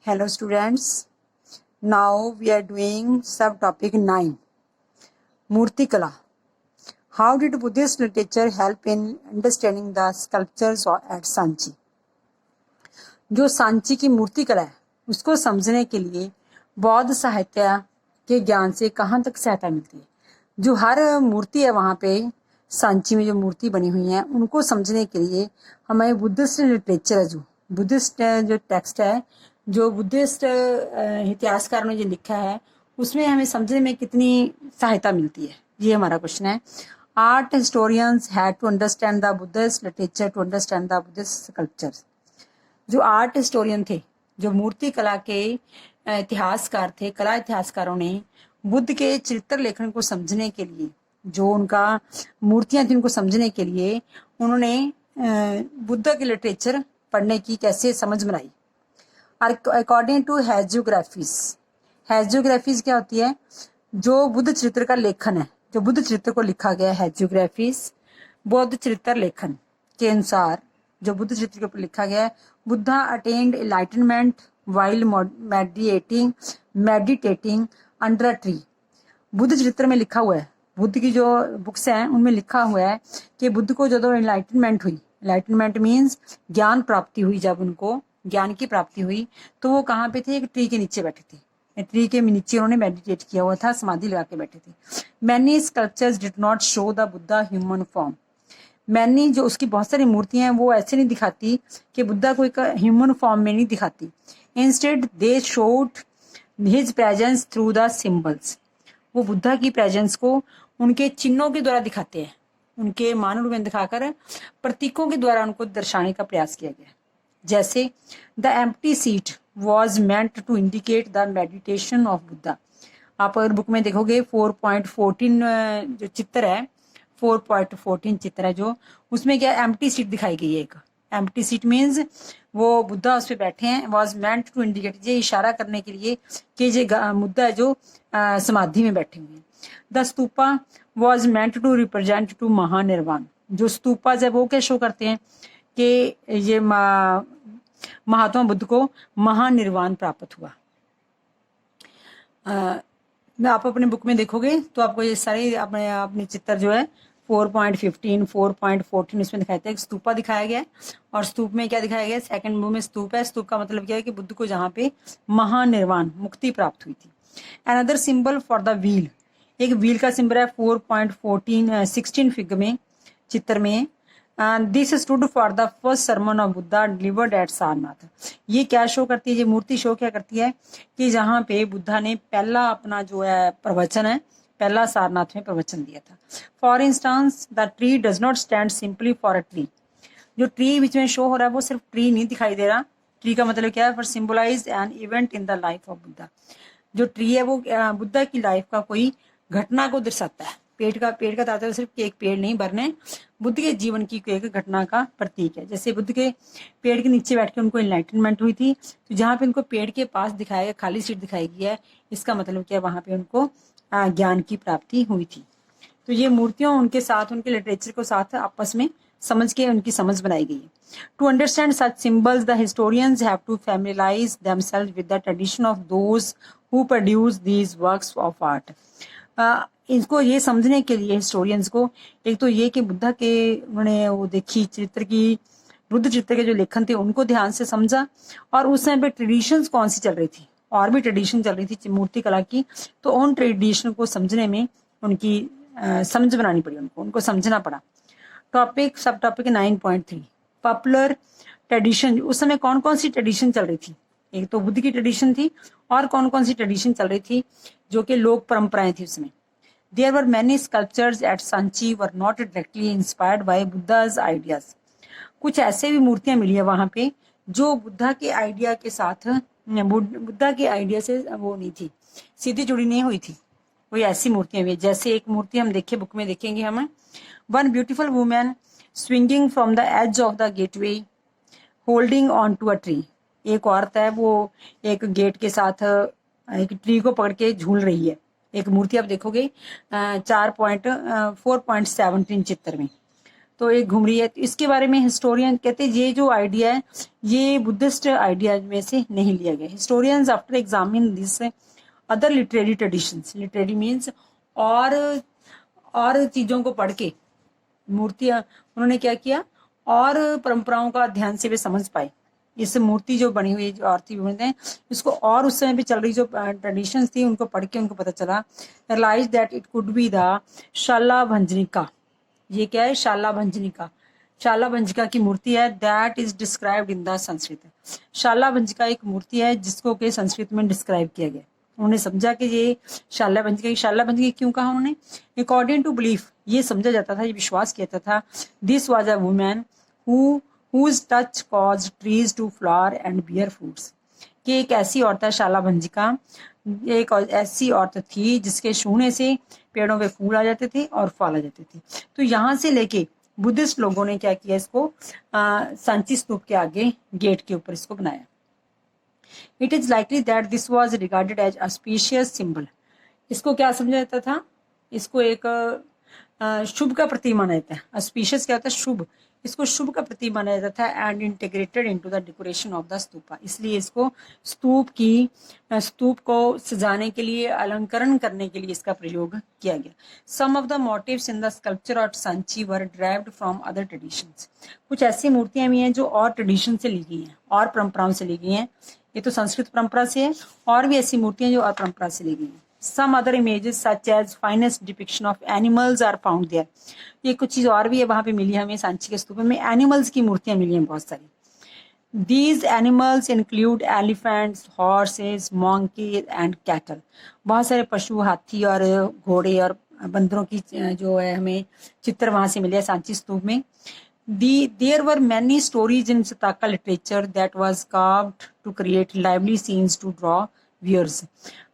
Hello students, now we are doing subtopic 9 Murti Kala. How did Buddhist literature help in understanding the sculptures at Sanchi? जो सांची की मूर्ति कला है उसको समझने के लिए बौद्ध साहित्य के ज्ञान से कहाँ तक सहायता मिलती है। जो हर मूर्ति है वहाँ पे सांची में जो मूर्ति बनी हुई है उनको समझने के लिए हमें बुद्धिस्ट लिटरेचर है, जो बुद्धिस्ट जो टेक्स्ट है, जो बुद्धिस्ट इतिहासकारों ने जो लिखा है उसमें हमें समझने में कितनी सहायता मिलती है, ये हमारा क्वेश्चन है। Art historians had to understand the Buddhist literature to understand the Buddhist sculptures. जो आर्ट हिस्टोरियन थे, जो मूर्ति कला के इतिहासकार थे, कला इतिहासकारों ने बुद्ध के चरित्र लेखन को समझने के लिए, जो उनका मूर्तियां थी उनको समझने के लिए उन्होंने बुद्ध के लिटरेचर पढ़ने की कैसे समझ बनाई। अकॉर्डिंग टू हैजियोग्राफीज, हैजियोग्राफीज क्या होती है? जो बुद्ध चरित्र का लेखन है, जो बुद्ध चरित्र को लिखा गया है, हैजियोग्राफीज बौद्ध चरित्र लेखन के अनुसार जो बुद्ध चरित्र के ऊपर लिखा गया है, Buddha attend enlightenment while meditating under a tree. Buddha चरित्र में लिखा हुआ है, बुद्ध की जो बुक्स हैं उनमें लिखा हुआ है कि बुद्ध को जब एनलाइटनमेंट हुई, एनलाइटनमेंट मीन्स ज्ञान प्राप्ति हुई, जब उनको ज्ञान की प्राप्ति हुई तो वो कहाँ पे थे? एक ट्री के नीचे बैठे थे। ट्री के नीचे उन्होंने मेडिटेट किया हुआ था, समाधि लगा के बैठे थे। Many sculptures did not show the Buddha human form. Many जो उसकी बहुत सारी मूर्तियां हैं वो ऐसे नहीं दिखाती कि बुद्धा को एक ह्यूमन फॉर्म में नहीं दिखाती। Instead they showed his presence through the symbols. वो बुद्धा की प्रेजेंस को उनके चिन्हों के द्वारा दिखाते हैं, उनके मानव रूप में दिखाकर प्रतीकों के द्वारा उनको दर्शाने का प्रयास किया गया। जैसे the empty seat was meant to indicate the meditation of Buddha. आप अगर बुक में देखोगे 4.14 जो चित्र है, 4.14 चित्र है जो, उसमें क्या एम्प्टी सीट दिखाई गई है। एक एम्प्टी सीट मीन्स वो बुद्धा उस पर बैठे हैं। वॉज मेंट टू इंडिकेट, ये इशारा करने के लिए कि ये मुद्दा है जो समाधि में बैठे हुए हैं। The stupa was meant to represent to Mahanirvana. जो स्तूपा है वो क्या शो करते हैं कि ये महात्मा बुद्ध को महानिर्वाण प्राप्त हुआ। आप अपने बुक में देखोगे तो आपको ये सारे अपने चित्र जो है 4.15, 4.14 इसमें दिखाया था। एक स्तूपा दिखाया गया है और स्तूप में क्या दिखाया गया है? सेकंड बुक में स्तूप है। स्तूप का मतलब क्या है कि बुद्ध को जहाँ पे महानिर्वाण मुक्ति प्राप्त हुई थी। Another symbol for the wheel, एक व्हील का सिंबल है 4.16 फिगर में चित्र में। This stood for the first sermon of Buddha delivered eight Sarnath. ये क्या शो करती है? ये मूर्ति शो क्या करती है कि जहाँ पे बुद्धा ने पहला अपना जो है प्रवचन है, पहला सारनाथ में प्रवचन दिया था। For instance the tree does not stand simply for a tree. जो ट्री बीच में शो हो रहा है वो सिर्फ ट्री नहीं दिखाई दे रहा। ट्री का मतलब क्या है? For symbolise an event in the life of Buddha. जो ट्री है वो बुद्धा की लाइफ का कोई घटना को दर्शाता है। पेड़ का तात्पर्य सिर्फ एक पेड़ नहीं भरने, बुद्ध के जीवन की एक घटना का प्रतीक है। जैसे बुद्ध के पेड़ के नीचे बैठ के उनको एनलाइटनमेंट हुई थी, तो जहाँ पे उनको पेड़ के पास दिखाया गया खाली सीट दिखाई गई है, इसका मतलब क्या है? वहां पे उनको ज्ञान की प्राप्ति हुई थी। तो ये मूर्तियों उनके साथ, उनके लिटरेचर को साथ आपस में समझ के उनकी समझ बनाई गई है। To understand such symbols the historians have to familiarise themselves with the tradition of those who produce these works of art. इसको ये समझने के लिए हिस्टोरियंस को, एक तो ये कि बुद्धा के उन्होंने वो देखी चरित्र की, बुद्ध चित्र के जो लेखन थे उनको ध्यान से समझा, और उस समय पे ट्रेडिशंस कौन सी चल रही थी, और भी ट्रेडिशन चल रही थी मूर्ति कला की, तो उन ट्रेडिशन को समझने में उनकी समझ बनानी पड़ी, उनको समझना पड़ा। टॉपिक सब टॉपिक 9.3 पॉपुलर ट्रेडिशन। उस समय कौन कौन सी ट्रेडिशन चल रही थी? एक तो बुद्ध की ट्रेडिशन थी, और कौन कौन सी ट्रेडिशन चल रही थी जो कि लोक परंपराएं थी उसमें। There were many sculptures at Sanchi were not directly inspired by Buddha's ideas. कुछ ऐसे भी मूर्तियां मिली है वहां पे जो बुद्धा के आइडिया के साथ, बुद्धा के आइडिया से वो नहीं थी, सीधी जुड़ी नहीं हुई थी। कोई ऐसी मूर्तियां भी, जैसे एक मूर्ति हम देखे बुक में देखेंगे हम, one beautiful women swinging from the edge of the gateway holding on to a tree. एक औरत है वो एक गेट के साथ एक ट्री को पकड़ के झूल रही है। एक मूर्ति आप देखोगे 4.4.17 चित्र में। तो एक घूम रही है। तो इसके बारे में हिस्टोरियन कहते हैं ये जो आइडिया है ये बुद्धिस्ट आइडिया में से नहीं लिया गया। Historians after examine this other literary traditions, literary means और चीजों को पढ़ के मूर्तियां उन्होंने क्या किया, और परंपराओं का ध्यान से वे समझ पाए। इस मूर्ति जो बनी हुई जो आरती विवरण है इसको, और उस समय पे चल रही जो ट्रेडिशंस थी उनको पढ़ के उनको पता चला, realise that it could be the shalabhanjika. ये क्या है? शाला भंजनिका। शाला भंजिका की मूर्ति है, that is described in the Sanskrit. शाला भंजिका एक मूर्ति है जिसको के संस्कृत में डिस्क्राइब किया गया। उन्होंने समझा कि ये शाला भंजिका क्यों कहा उन्होंने? अकॉर्डिंग टू बिलीफ, ये समझा जाता था, ये विश्वास किया जाता था, this was a women whose touch caused trees to flower and bear fruits। कि एक ऐसी औरत है शाला भंजिका, एक ऐसी औरत थी जिसके छूने से पेड़ों पे फूल आ जाते थे और फल आ जाते थे। तो यहाँ से लेके बुद्धिस्ट लोगों ने क्या किया, इसको सांची स्तूप के आगे गेट के ऊपर इसको बनाया। It is likely that this was regarded as auspicious symbol. इसको क्या समझा जाता था? इसको एक शुभ का प्रतीक माना जाता है। ऑस्पिशियस क्या होता है? शुभ। इसको शुभ का प्रतीक माना जाता था and integrated into the decoration of the stupa. इसलिए इसको स्तूप को सजाने के लिए, अलंकरण करने के लिए इसका प्रयोग किया गया। Some of the motifs in the sculpture of Sanchi were derived from other traditions. कुछ ऐसी मूर्तियां भी हैं जो और ट्रेडिशन से ली गई हैं, और परंपराओं से ली गई हैं। ये तो संस्कृत परंपरा से है, और भी ऐसी मूर्तियां जो और परंपरा से ली गई हैं। Some other images such as finest depiction of animals are found there। ये कुछ चीज और भी है वहां पे मिली हमें सांची के स्तूप में, एनिमल्स की मूर्तियां मिली हैं बहुत सारी। These animals include elephants, horses, monkeys and cattle। बहुत सारे पशु, हाथी और घोड़े और बंदरों की जो है हमें चित्र वहां से मिले सांची स्तूप में। There were many stories in Jataka literature that was carved to create lively scenes to draw viewers।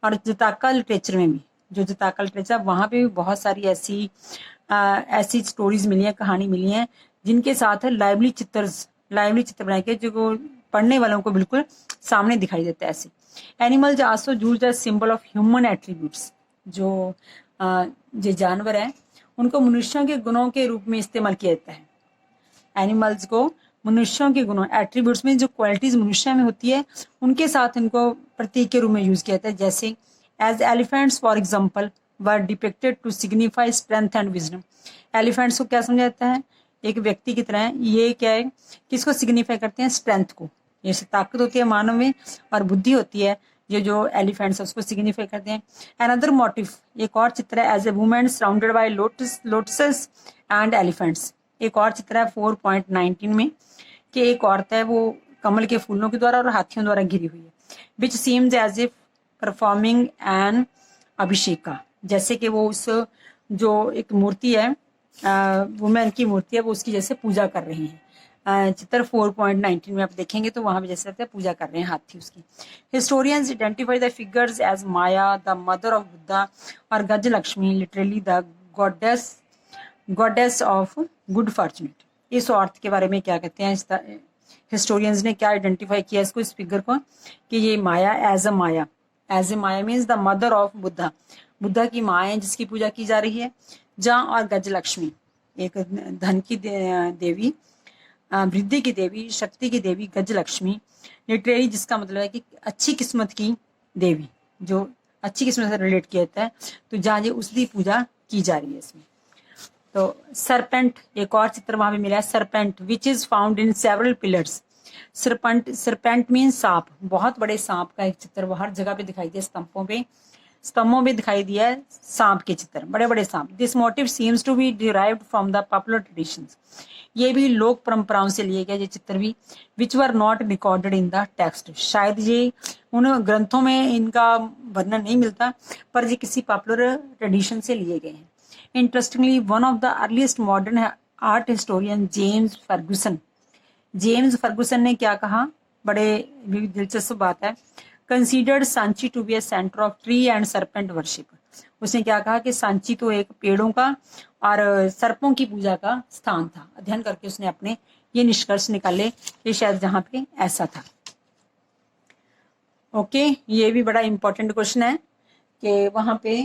और जताका लिटरेचर में भी, जो जताका लिटरेचर वहां पे भी बहुत सारी ऐसी स्टोरीज मिली हैं, कहानी मिली हैं जिनके साथ लाइवली चित्र बनाए गए जो पढ़ने वालों को बिल्कुल सामने दिखाई देता है ऐसे। Animals also used as symbol of human attributes. जो जानवर हैं उनको मनुष्यों के गुणों के रूप में इस्तेमाल किया जाता है। एनिमल्स को मनुष्यों के गुणों, एट्रीब्यूट्स में जो क्वालिटीज मनुष्य में होती है उनके साथ इनको प्रतीक के रूप में यूज किया जाता है। जैसे as elephants for example were depicted to signify strength and wisdom. Elephants को क्या समझा जाता है? एक व्यक्ति की तरह। ये क्या है? किसको सिग्निफाई करते हैं? स्ट्रेंथ को। जैसे ताकत होती है मानव में और बुद्धि होती है, ये जो एलिफेंट्स है उसको सिग्निफाई करते हैं। अनदर मोटिव, एक और चित्र है, as a women surrounded by lotuses and elephants. एक और चित्र है 4.19 में कि एक औरत है वो कमल के फूलों के द्वारा और हाथियों द्वारा घिरी हुई है। Which seems as if performing an abhisheka. जैसे कि वो उस जो एक मूर्ति है, वुमेन की मूर्ति है, वो उसकी जैसे पूजा कर रही है। चित्र 4.19 में आप देखेंगे तो वहां भी जैसे लगता है पूजा कर रहे हैं हाथी उसकी। Historians identify the figures as Maya, the mother of Buddha, और Gajalakshmi literally the goddess of good fortunate. इस औरत के बारे में क्या कहते हैं हिस्टोरियंस ने, क्या आइडेंटिफाई किया इसको, इस फिगर को, कि ये Maya as a Maya means the mother of Buddha. Buddha की माँ है जिसकी पूजा की जा रही है। जहाँ और गजलक्ष्मी, एक धन की देवी, वृद्धि की देवी, शक्ति की देवी गजलक्ष्मी, लिटरेरी जिसका मतलब है कि अच्छी किस्मत की देवी, जो अच्छी किस्मत से रिलेट किया जाता है। तो जहाँ ये उसकी पूजा की जा रही है इसमें। तो सरपेंट, एक और चित्र वहां पे मिला है, serpent which is found in several pillars. Serpent mean सांप, बहुत बड़े सांप का एक चित्र वो हर जगह पे दिखाई दिया, स्तंभों में दिखाई दिया है सांप के चित्र, बड़े बड़े सांप। This motive seems to be derived from the popular traditions. ये भी लोक परंपराओं से लिए गए ये चित्र भी, which were not recorded in the text. शायद ये उन ग्रंथों में इनका वर्णन नहीं मिलता, पर ये किसी पॉपुलर ट्रेडिशन से लिए गए हैं। Interestingly, one of the earliest modern art historian James Fergusson ने क्या कहा, बड़े दिलचस्प बात है, considered Sanchi to be a centre of tree and serpent worship. उसने क्या कहा कि सांची तो एक पेड़ों का और सर्पों की पूजा का स्थान था। अध्ययन करके उसने अपने ये निष्कर्ष निकाले कि शायद जहां पे ऐसा था। ओके, ये भी बड़ा इंपॉर्टेंट क्वेश्चन है कि वहां पे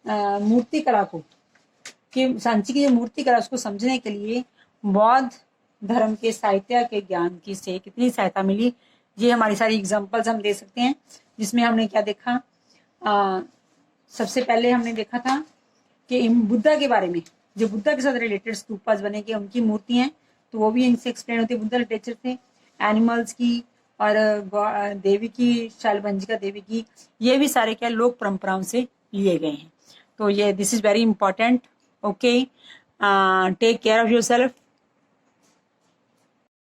मूर्ति कला को, कि सांची की जो मूर्ति कला उसको समझने के लिए बौद्ध धर्म के साहित्य के ज्ञान की से कितनी सहायता मिली, ये हमारी सारी एग्जांपल्स हम दे सकते हैं। जिसमें हमने क्या देखा, सबसे पहले हमने देखा था कि बुद्धा के बारे में, जो बुद्धा के साथ रिलेटेड स्तूपास बने के उनकी मूर्ति हैं, तो वो भी इनसे एक्सप्लेन होती है बुद्धा लिटरेचर से। एनिमल्स की और देवी की, शैलभंजिका देवी की, ये भी सारे क्या लोक परंपराओं से लिए गए हैं। तो ये this is very important. Okay, take care of your self.